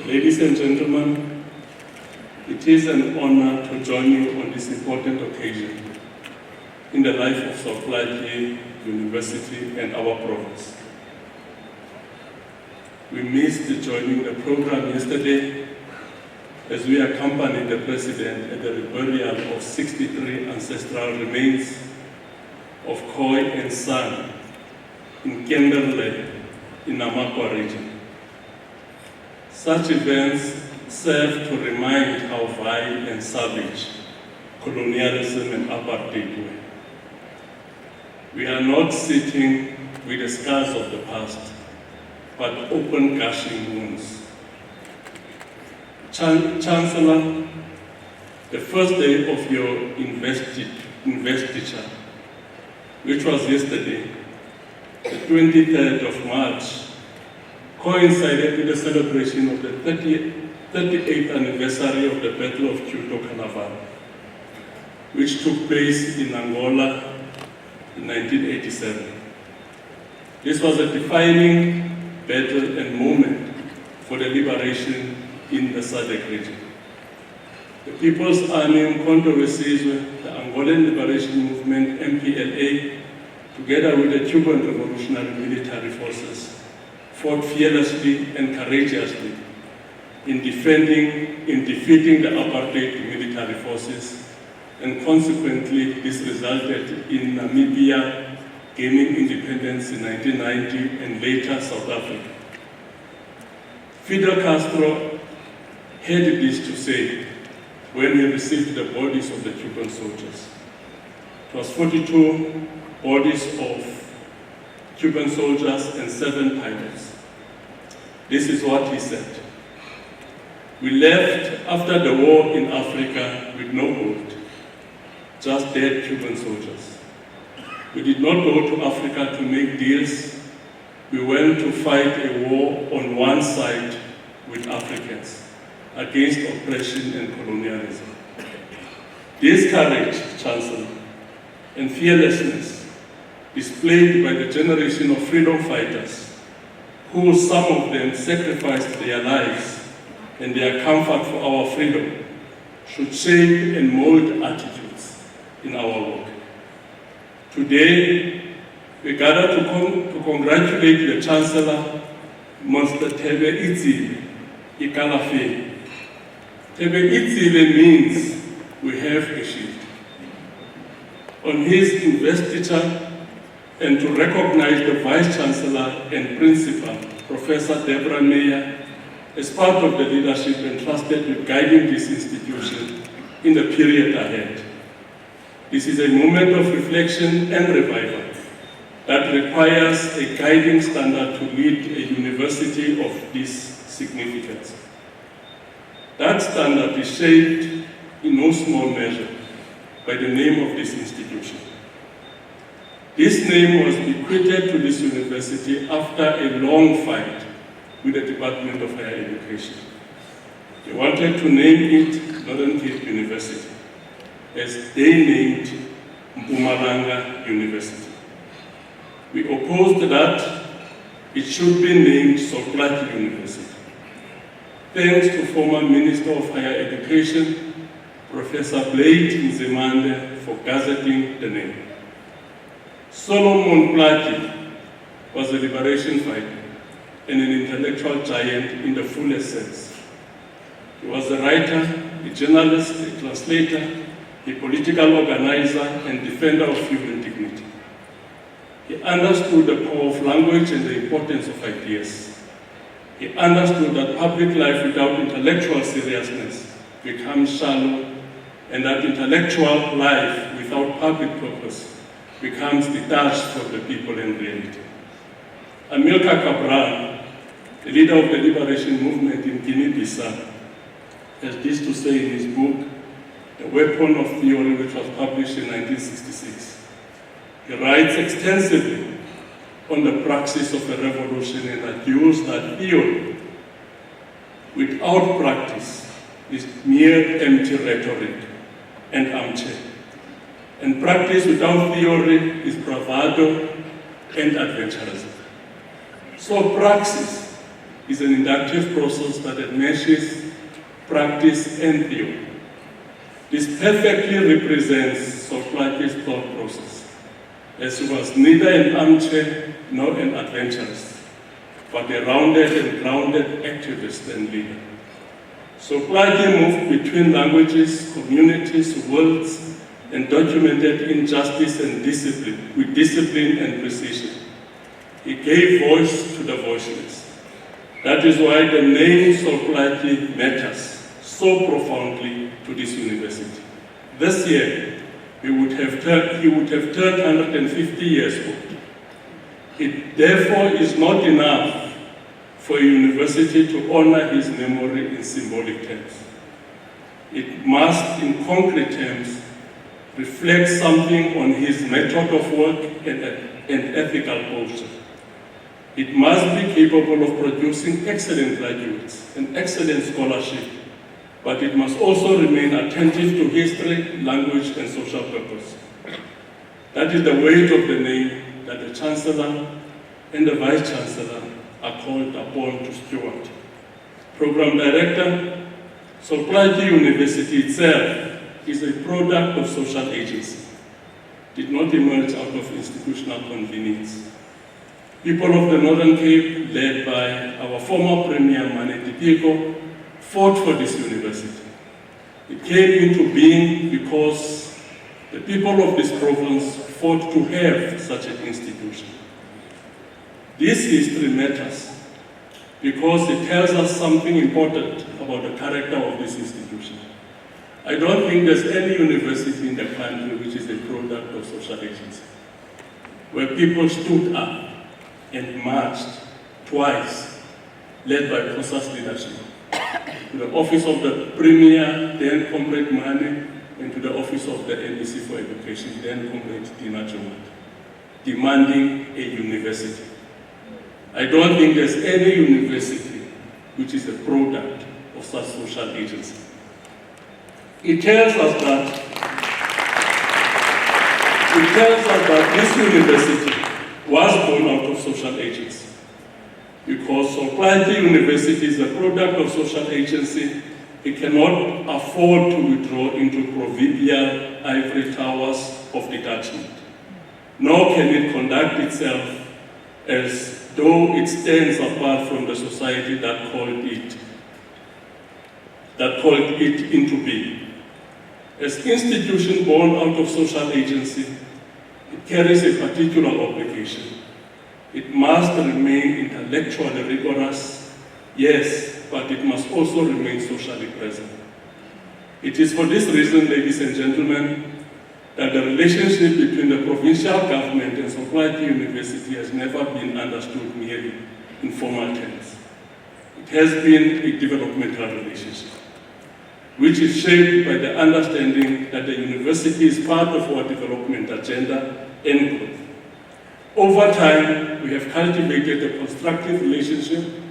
Ladies and gentlemen, it is an honor to join you on this important occasion in the life of Sol Plaatje University and our province. We missed joining the program yesterday as we accompanied the President at the burial of 63 ancestral remains of Khoi and San in Kenderle in Namakwa region. Such events serve to remind how vile and savage colonialism and apartheid were. We are not sitting with the scars of the past, but open gushing wounds. Chancellor, the first day of your investiture, which was yesterday, the 23rd of March, coincided with the celebration of the 38th anniversary of the Battle of Kyoto Carnival, which took place in Angola in 1987. This was a defining battle and moment for the liberation in the SADC region. The People's Army Umkhonto weSizwe, the Angolan Liberation Movement, MPLA, together with the Cuban Revolutionary Military Forces, fought fearlessly and courageously in defeating the apartheid military forces, and consequently this resulted in Namibia gaining independence in 1990 and later South Africa. Fidel Castro had this to say when he received the bodies of the Cuban soldiers. It was 42 bodies of Cuban soldiers and 7 pilots. This is what he said. We left after the war in Africa with no gold, just dead Cuban soldiers. We did not go to Africa to make deals. We went to fight a war on one side with Africans against oppression and colonialism. This courage, Chancellor, and fearlessness displayed by the generation of freedom fighters, who some of them sacrificed their lives and their comfort for our freedom, should shape and mold attitudes in our work. Today, we gather to congratulate the Chancellor, Mr. Thebeitsile Ikalafeng. Thebeitsile means we have a shield. On his investiture, and to recognize the Vice-Chancellor and Principal, Professor Deborah Meyer, as part of the leadership entrusted with guiding this institution in the period ahead. This is a moment of reflection and revival that requires a guiding standard to lead a university of this significance. That standard is shaped in no small measure by the name of this institution. This name was bequeathed to this university after a long fight with the Department of Higher Education. They wanted to name it Northern Cape University, as they named Mpumalanga University. We opposed that it should be named Sol Plaatje University. Thanks to former Minister of Higher Education, Professor Blade Nzimande, for gazetting the name. Solomon Plaatje was a liberation fighter and an intellectual giant in the fullest sense. He was a writer, a journalist, a translator, a political organizer, and defender of human dignity. He understood the power of language and the importance of ideas. He understood that public life without intellectual seriousness becomes shallow, and that intellectual life without public purpose becomes detached from the people and reality. Amilcar Cabral, the leader of the liberation movement in Guinea-Bissau, has this to say in his book, The Weapon of Theory, which was published in 1966. He writes extensively on the praxis of a revolution and argues that theory without practice is mere empty rhetoric and armchair. And practice without theory is bravado and adventurism. So praxis is an inductive process that meshes practice and theory. This perfectly represents Sol Plaatje's thought process, as he was neither an armchair nor an adventurist, but a rounded and grounded activist and leader. Sol Plaatje moved between languages, communities, worlds, and documented injustice and discipline with discipline and precision. He gave voice to the voiceless. That is why the name Sol Plaatje matters so profoundly to this university. This year, he would have turned 150 years old. It therefore is not enough for a university to honor his memory in symbolic terms. It must, in concrete terms, reflect something on his method of work and ethical culture. It must be capable of producing excellent graduates and excellent scholarship, but it must also remain attentive to history, language, and social purpose. That is the weight of the name that the Chancellor and the Vice-Chancellor are called upon to steward. Program Director, Sol Plaatje University itself is a product of social agency. It did not emerge out of institutional convenience. People of the Northern Cape, led by our former Premier Mane fought for this university. It came into being because the people of this province fought to have such an institution. This history matters because it tells us something important about the character of this institution. I don't think there's any university in the country which is a product of social agency, where people stood up and marched twice, led by Kosa's leadership, to the office of the Premier, then Comrade Mane, and to the office of the NEC for Education, then Comrade Dina Jomat, demanding a university. I don't think there's any university which is a product of such social agency. It tells us that this university was born out of social agency. Because Sol Plaatje University is a product of social agency, it cannot afford to withdraw into proverbial ivory towers of detachment. Nor can it conduct itself as though it stands apart from the society that called it into being. As institution born out of social agency, it carries a particular obligation. It must remain intellectually rigorous, yes, but it must also remain socially present. It is for this reason, ladies and gentlemen, that the relationship between the provincial government and Sol Plaatje University has never been understood merely in formal terms. It has been a developmental relationship, which is shaped by the understanding that the university is part of our development agenda and growth. Over time, we have cultivated a constructive relationship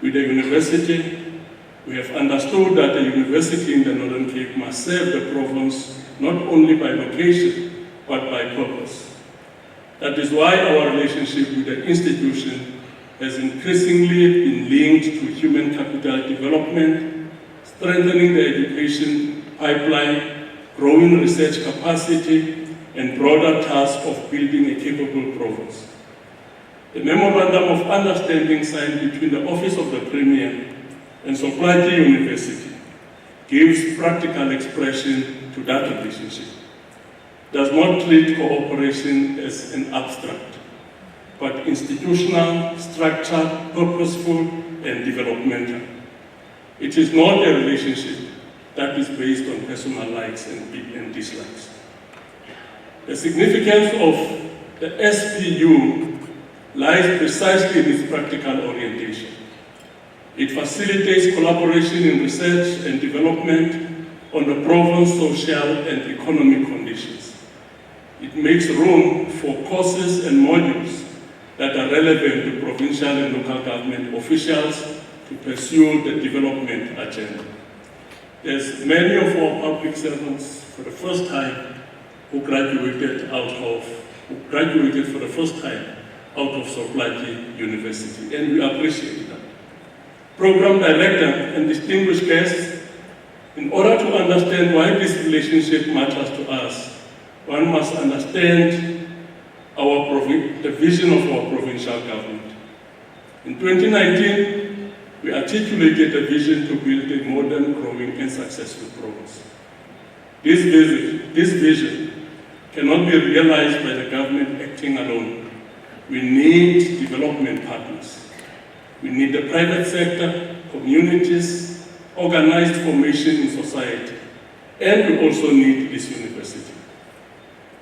with the university. We have understood that the university in the Northern Cape must serve the province not only by location, but by purpose. That is why our relationship with the institution has increasingly been linked to human capital development, strengthening the education pipeline, growing research capacity, and broader task of building a capable province. The Memorandum of Understanding signed between the Office of the Premier and Sol Plaatje University gives practical expression to that relationship. Does not treat cooperation as an abstract, but institutional, structured, purposeful, and developmental. It is not a relationship that is based on personal likes and dislikes. The significance of the SPU lies precisely in its practical orientation. It facilitates collaboration in research and development on the province's social and economic conditions. It makes room for courses and modules that are relevant to provincial and local government officials to pursue the development agenda. There's many of our public servants for the first time who graduated for the first time out of Sol Plaatje University, and we appreciate that. Program Director, and distinguished guests, in order to understand why this relationship matters to us, one must understand the vision of our provincial government. In 2019, we articulated a vision to build a modern, growing, and successful province. This vision cannot be realized by the government acting alone. We need development partners. We need the private sector, communities, organized formation in society, and we also need this university.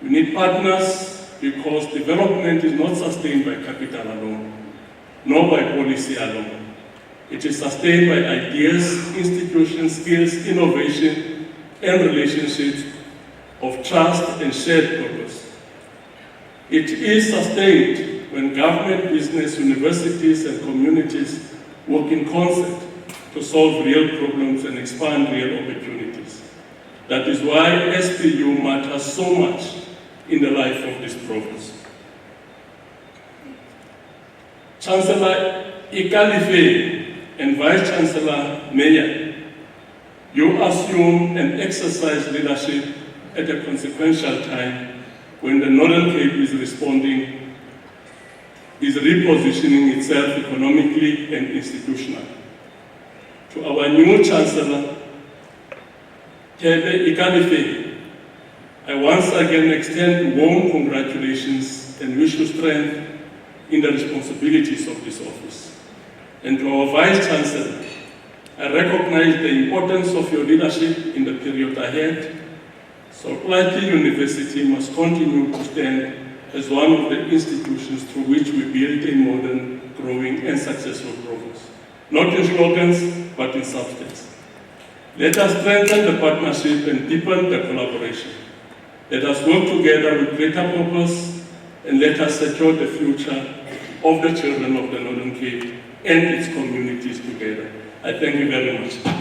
We need partners because development is not sustained by capital alone, nor by policy alone. It is sustained by ideas, institutions, skills, innovation, and relationships of trust and shared purpose. It is sustained when government, business, universities, and communities work in concert to solve real problems and expand real opportunities. That is why SPU matters so much in the life of this province. Chancellor Ikalafeng and Vice Chancellor Mayor, you assume and exercise leadership at a consequential time when the Northern Cape is repositioning itself economically and institutionally. To our new Chancellor, Thebe Ikalafeng, I once again extend warm congratulations and wish you strength in the responsibilities of this office. And to our Vice Chancellor, I recognize the importance of your leadership in the period ahead. Sol Plaatje University must continue to stand as one of the institutions through which we build a modern, growing, and successful province. Not in slogans, but in substance. Let us strengthen the partnership and deepen the collaboration. Let us work together with greater purpose, and let us secure the future of the children of the Northern Cape and its communities together. I thank you very much.